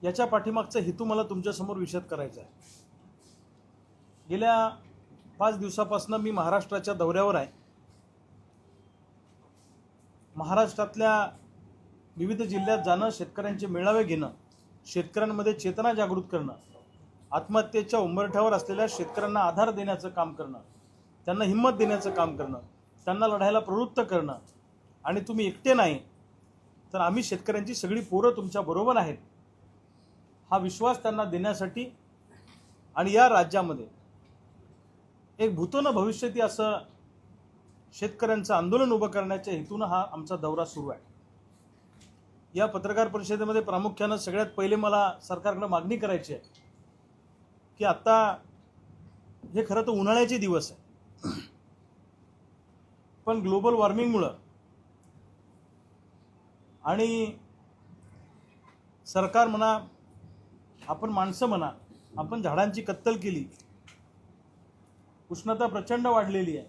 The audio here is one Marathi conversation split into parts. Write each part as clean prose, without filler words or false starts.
याच्या पाठीमागचा हेतू मला तुमच्यासमोर विशद करायचा आहे। गेल्या 5 दिवसापासून मी महाराष्ट्राच्या दौऱ्यावर आहे। महाराष्ट्रातल्या विविध जिल्ह्यात जाणं, शेतकऱ्यांचे मेळावे घेणं, शेतकऱ्यांमध्ये चेतना जागृत करणं, आत्महत्येच्या उंबरठ्यावर असलेल्या शेतकऱ्यांना आधार देण्याचं काम करणं, त्यांना हिंमत देण्याचं काम करणं, त्यांना लढायला प्रवृत्त करणं आणि तुम्ही एकटे नाही तर आम्ही शेतकऱ्यांची सगळी पोरं तुमच्या बरोबर आहेत हा विश्वास त्यांना देण्यासाठी आणि या राज्यामध्ये एक भूतो न भविष्यती असं शेतकऱ्यांचं आंदोलन उभं करण्याच्या हेतून हा आमचा दौरा सुरू आहे। या पत्रकार परिषदेमध्ये प्रामुख्याने सगळ्यात पहिले मला सरकारकडे मागणी करायची आहे की आता हे खरं तर उन्हाळ्याचे दिवस आहे, पण ग्लोबल वॉर्मिंगमुळे आणि सरकार म्हणा, आपण माणसं म्हणा, आपण झाडांची कत्तल केली, उष्णता प्रचंड वाढलेली आहे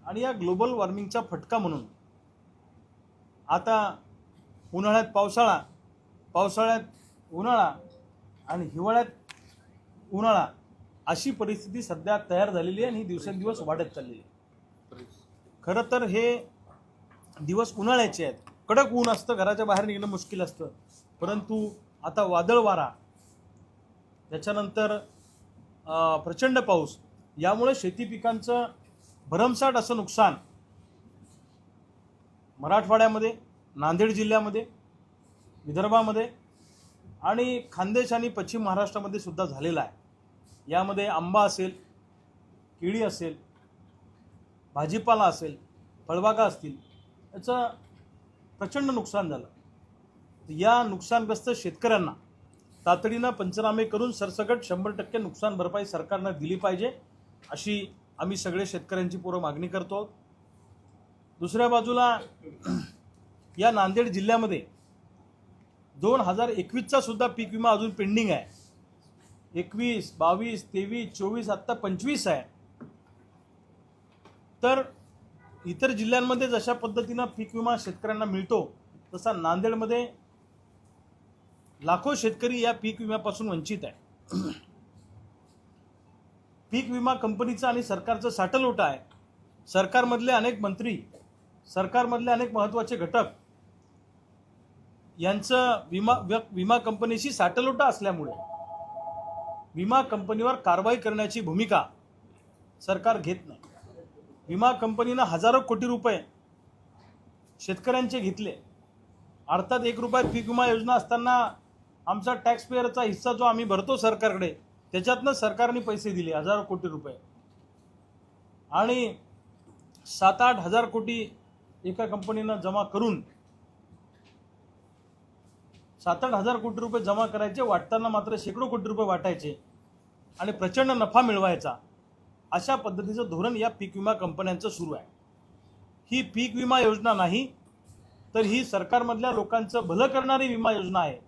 आणि या ग्लोबल वॉर्मिंगचा फटका म्हणून आता उन्हाळ्यात पावसाळा, पावसाळ्यात उन्हाळा आणि हिवाळ्यात उन्हाळा अशी परिस्थिती सध्या तयार झालेली आहे आणि ही दिवसेंदिवस वाढत चाललेली आहे। खरं तर हे दिवस उन्हाळ्याचे आहेत, कडक ऊन असतं, घराच्या बाहेर निघणं मुश्किल असतं, परंतु आता वादळ वारा, त्याच्यानंतर प्रचंड पाऊस यामुळे शेती पिकांचं भरमसाठ असं नुकसान मराठवाड्यामध्ये, नांदेड जिल्ह्यामध्ये, विदर्भामध्ये आणि खानदेश आणि पश्चिम महाराष्ट्रामध्ये सुद्धा झालेला आहे। यामध्ये आंबा असेल, केळी असेल, भाजीपाला असेल, फळबागा असतील, याचं प्रचंड नुकसान झालं। या नुकसानग्रस्त शेतकऱ्यांना तातडीनं पंचनामे करून सरसकट 100% नुकसान भरपाई सरकारनं दिली पाहिजे अशी आम्ही सगळे शेतकऱ्यांची पूर्व मागणी करतो। दुसऱ्या बाजूला या नांदेड जिल्ह्यामध्ये 2021चा सुद्धा पीक विमा अजून पेंडिंग आहे। 21, 22, 23, 24 आता 25 आहे। तर इतर जिल्ह्यांमध्ये जशा पद्धतीनं पीक विमा शेतकऱ्यांना मिळतो तसा नांदेडमध्ये लाखो शेतकरी या पीक विम्यापासून वंचित आहे। पीक विमा कंपनीचा आणि सरकारचं साटलोटा आहे। सरकारमधले अनेक मंत्री, सरकारमधले अनेक महत्त्वाचे घटक यांचं विमा कंपनीशी साटलोटा असल्यामुळे विमा कंपनीवर कारवाई करण्याची भूमिका सरकार घेत नाही। विमा कंपनीनं हजारो कोटी रुपये शेतकऱ्यांचे घेतले। अर्थात 1 रुपया पीक विमा योजना असताना आमचा टॅक्स पेअरचा हिस्सा जो आम्ही भरतो सरकारकडे, त्याच्यातनं सरकारने पैसे दिले हजारो कोटी रुपये आणि 7-8 हजार कोटी एका कंपनीनं जमा करून 7-8 हजार कोटी रुपये जमा करायचे, वाटताना मात्र शेकडो कोटी रुपये वाटायचे आणि प्रचंड नफा मिळवायचा। अशा पद्धतीचं धोरण या पीक विमा कंपन्यांचं सुरू आहे। ही पीक विमा योजना नाही तर ही सरकारमधल्या लोकांचं भलं करणारी विमा योजना आहे,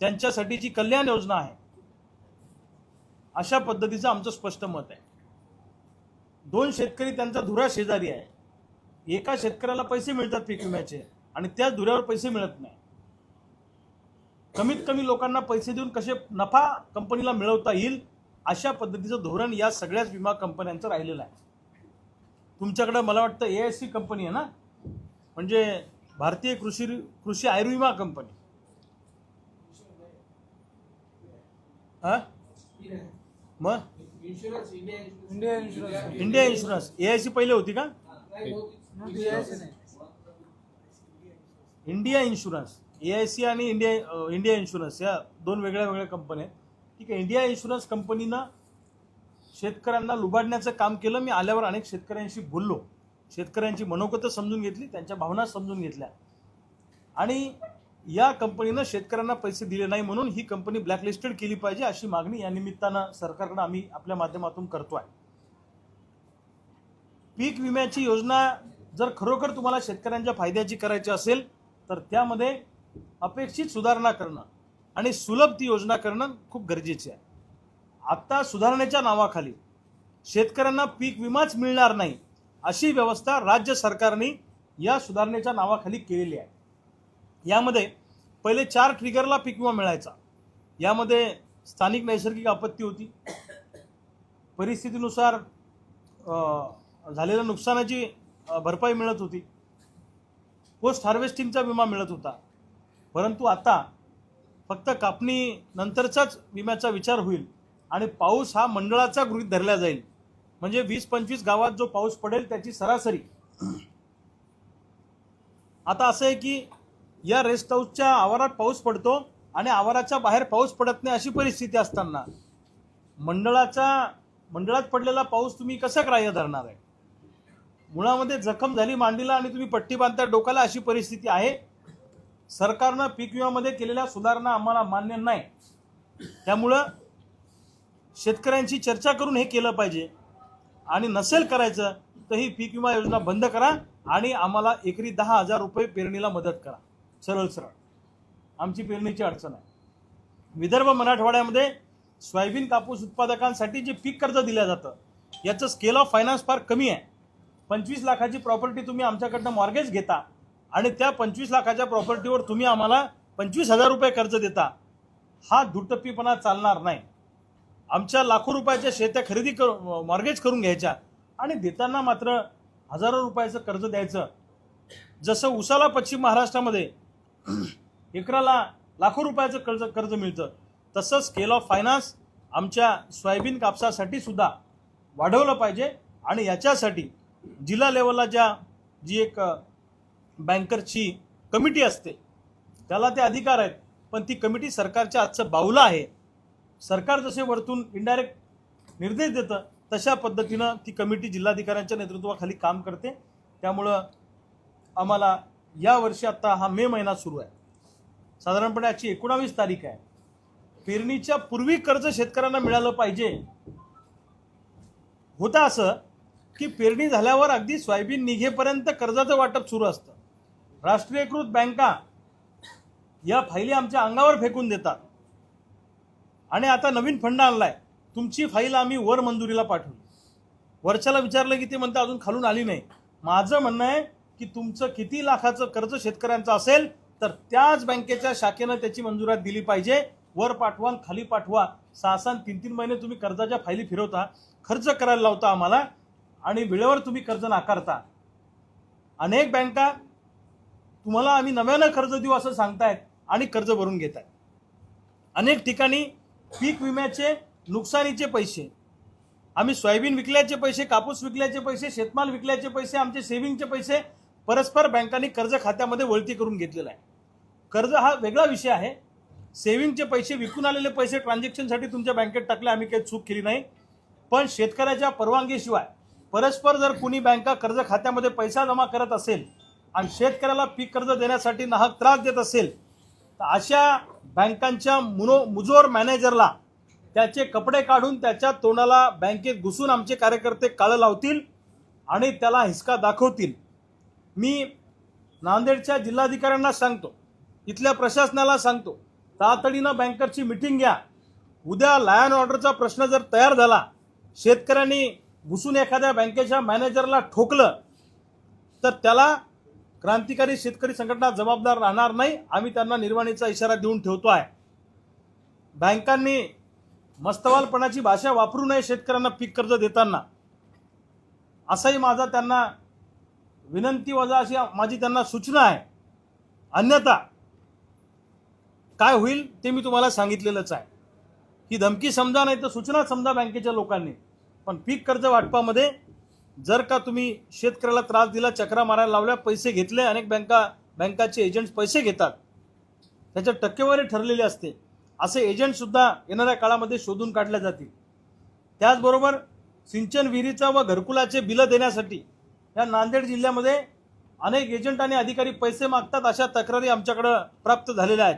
त्यांच्यासाठीची कल्याण योजना आहे, अशा पद्धतीचं आमचं स्पष्ट मत आहे। 2 शेतकरी त्यांचा धुरा शेजारी आहे, एका शेतकऱ्याला पैसे मिळतात पीक विम्याचे आणि त्याच धुऱ्यावर पैसे मिळत नाही। कमीत कमी लोकांना पैसे देऊन कसे नफा कंपनीला मिळवता येईल अशा पद्धतीचं धोरण या सगळ्याच विमा कंपन्यांचं राहिलेलं आहे। तुमच्याकडे मला वाटतं AIC कंपनी आहे ना, म्हणजे भारतीय कृषी आयुर्विमा कंपनी, मग इंडिया इन्शुरन्स AIC पहिले होती का? इंडिया इन्शुरन्स, AIC आणि इंडिया इन्शुरन्स या 2 वेगळ्या कंपन्या आहेत। ठीक आहे, इंडिया इन्शुरन्स कंपनीनं शेतकऱ्यांना लुबाडण्याचं काम केलं। मी आल्यावर अनेक शेतकऱ्यांशी बोललो, शेतकऱ्यांची मनोगत समजून घेतली, त्यांच्या भावना समजून घेतल्या आणि या कंपनीनं शेतकऱ्यांना पैसे दिले नाही म्हणून ही कंपनी ब्लॅकलिस्टेड केली पाहिजे अशी मागणी या निमित्तानं सरकारकडे आम्ही आपल्या माध्यमातून करतोय। पीक विम्याची योजना जर खरोखर तुम्हाला शेतकऱ्यांच्या फायद्याची करायची असेल तर त्यामध्ये अपेक्षित सुधारणा करणं आणि सुलभ ती योजना करणं खूप गरजेचे आहे। आता सुधारणेच्या नावाखाली शेतकऱ्यांना पीक विमाच मिळणार नाही अशी व्यवस्था राज्य सरकारने या सुधारणेच्या नावाखाली केलेली आहे। यामध्ये पहिले 4 ट्रिगरला पीक विमा मिळायचा, यामध्ये स्थानिक नैसर्गिक आपत्ती होती, परिस्थितीनुसार झालेल्या नुकसानाची भरपाई मिळत होती, पोस्ट हार्वेस्टिंगचा विमा मिळत होता. परंतु आता फक्त कापणी नंतरचाच विम्याचा विचार होईल आणि पाऊस हा मंडळाचा गृहीत धरला जाईल. म्हणजे 20-25 गावात जो पाऊस पडेल त्याची सरासरी. आता असं आहे की या रेस्ट हाऊसच्या आवारात पाऊस पडतो आणि आवाराच्या बाहेर पाऊस पडत नाही, अशी परिस्थिती असताना मंडळात पडलेला पाऊस तुम्ही कसा ग्राह्य धरणार आहे? मुळामध्ये जखम झाली मांडीला आणि तुम्ही पट्टी बांधता डोक्याला, अशी परिस्थिती आहे. सरकारनं पीक विम्यामध्ये केलेल्या सुधारणा आम्हाला मान्य नाही. त्यामुळं शेतकऱ्यांशी चर्चा करून हे केलं पाहिजे आणि नसेल करायचं तर ही पीक विमा योजना बंद करा आणि आम्हाला एकरी 10,000 रुपये पेरणीला मदत करा. सरळ आमची पेरणीची अडचण आहे. विदर्भ मराठवाड्यामध्ये सोयाबीन कापूस उत्पादकांसाठी जे पीक कर्ज दिलं जातं याचं स्केल ऑफ फायनान्स फार कमी आहे. 25 लाखाची प्रॉपर्टी तुम्ही आमच्याकडनं मॉर्गेज घेता आणि त्या 25 लाखाच्या प्रॉपर्टीवर तुम्ही आम्हाला 25,000 रुपये कर्ज देता. हा दुटप्पीपणा चालणार नाही. आमच्या लाखो रुपयाच्या शेत्या खरेदी मॉर्गेज करून घ्यायच्या आणि देताना मात्र हजारो रुपयाचं कर्ज द्यायचं. जसं उसाला पश्चिम महाराष्ट्रामध्ये एकराला लाखो रुपयाचं कर्ज मिळतं, तसं स्केल ऑफ फायनान्स आमच्या सोयाबीन कापसासाठी सुद्धा वाढवलं पाहिजे. आणि याच्यासाठी जिल्हा लेवलला जी एक बँकरची कमिटी असते त्याला ते अधिकार आहेत, पण ती कमिटी सरकारच्या आजचं बाहुलं आहे. सरकार जसे वरतून इनडायरेक्ट निर्देश देतं तशा पद्धतीनं ती कमिटी जिल्हाधिकाऱ्यांच्या नेतृत्वाखाली काम करते. त्यामुळं आम्हाला यावर्षी आता हा मे महिना सुरू आहे, साधारणपणे आजची 19 तारीख आहे. पेरणीच्या पूर्वी कर्ज शेतकऱ्यांना मिळालं पाहिजे. होतं असं की पेरणी झाल्यावर अगदी सोयाबीन निघेपर्यंत कर्जाचं वाटप सुरू असतं. राष्ट्रीयकृत बँका या फाईली आमच्या अंगावर फेकून देतात आणि आता नवीन फंड आणलाय, तुमची फाईल आम्ही वर मंजुरीला पाठवली. वरच्याला विचारलं की ते म्हणतं अजून खालून आली नाही. माझं म्हणणं आहे की तुमचं किती लाखाचं कर्ज शेतकऱ्यांचं असेल तर त्याच बँकेच्या शाखेनं त्याची मंजुरात दिली पाहिजे. वर पाठवा खाली पाठवा, 6-6 3-3 महिने तुम्ही कर्जाच्या फायली फिरवता, खर्च करायला लावता आम्हाला आणि वेळेवर तुम्ही कर्ज नाकारता. अनेक बँका तुम्हाला आम्ही नव्यानं कर्ज देऊ असं सांगतायत आणि कर्ज भरून घेत आहेत. अनेक ठिकाणी पीक विम्याचे नुकसानीचे पैसे, आम्ही सोयाबीन विकल्याचे पैसे, कापूस विकल्याचे पैसे, शेतमाल विकल्याचे पैसे, आमचे सेव्हिंगचे पैसे परस्पर बँकांनी कर्ज खात्यामध्ये वळती करून घेतलेला आहे. कर्ज हा वेगळा विषय आहे. सेव्हिंगचे पैसे, विकून आलेले पैसे ट्रान्झॅक्शनसाठी तुमच्या बँकेत टाकले, आम्ही काही चूक केली नाही. पण शेतकऱ्याच्या परवानगीशिवाय परस्पर जर कुणी बँका कर्ज खात्यामध्ये पैसा जमा करत असेल आणि शेतकऱ्याला पीक कर्ज देण्यासाठी नाहक त्रास देत असेल तर अशा बँकांच्या मुजोर मॅनेजरला त्याचे कपडे काढून त्याच्या तोंडाला बँकेत घुसून आमचे कार्यकर्ते काळं लावतील आणि त्याला हिसका दाखवतील. मी नांदेडच्या जिल्हाधिकाऱ्यांना सांगतो, इथल्या प्रशासनाला सांगतो, तातडीनं बँकरची मीटिंग घ्या. उद्या लायन ऑर्डरचा प्रश्न जर तयार झाला, शेतकऱ्यांनी घुसून एखाद्या बँकेच्या मॅनेजरला ठोकलं तर त्याला क्रांतिकारी शेतकरी संघटना जबाबदार राहणार नाही. आम्ही त्यांना निर्वाणीचा इशारा देऊन ठेवतो आहे. बँकांनी मस्तवालपणाची भाषा वापरू नये शेतकऱ्यांना पीक कर्ज देताना, असाही माझा त्यांना विनंती वजा अशी माझी त्यांना सूचना आहे. अन्यथा काय होईल ते मी तुम्हाला सांगितलेलंच आहे. ही धमकी समजा नाही तर सूचना समजा बँकेच्या लोकांनी. पण पीक कर्ज वाटपामध्ये जर का तुम्ही शेतकऱ्याला त्रास दिला, चक्रा मारायला लावल्या, पैसे घेतले, अनेक बँकाचे एजंट्स पैसे घेतात, त्याच्या टक्केवारी ठरलेली असते, असे एजंट सुद्धा येणाऱ्या काळामध्ये शोधून काढले जातील. त्याचबरोबर सिंचन विहिरीचा व घरकुलाचे बिलं देण्यासाठी या नांदेड जिल्ह्यामध्ये अनेक एजंट आणि अधिकारी पैसे मागतात, अशा तक्रारी आमच्याकडे प्राप्त झालेल्या आहेत.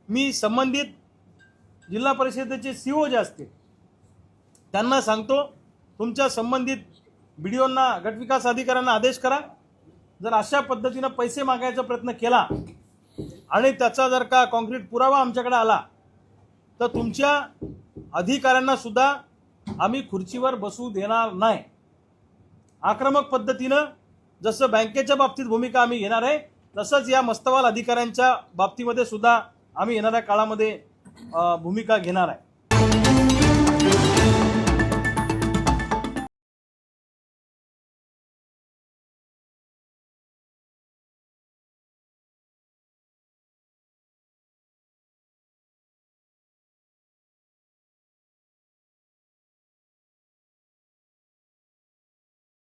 मी संबंधित जिल्हा परिषदेचे सीओ जे असतील त्यांना सांगतो, तुमच्या संबंधित बीडीओंना, गटविकास अधिकाऱ्यांना आदेश करा. जर अशा पद्धतीनं पैसे मागायचा प्रयत्न केला आणि त्याचा जर का कॉन्क्रीट पुरावा आमच्याकडे आला तर तुमच्या अधिकाऱ्यांना सुद्धा आम्ही खुर्चीवर बसू देणार नाही. आक्रमक पद्धतीनं जसं बँकेच्या बाबतीत भूमिका आम्ही घेणार आहे, तसंच या मस्तवाल अधिकाऱ्यांच्या बाबतीमध्ये सुद्धा आम्ही येणाऱ्या काळामध्ये भूमिका घेणार आहे.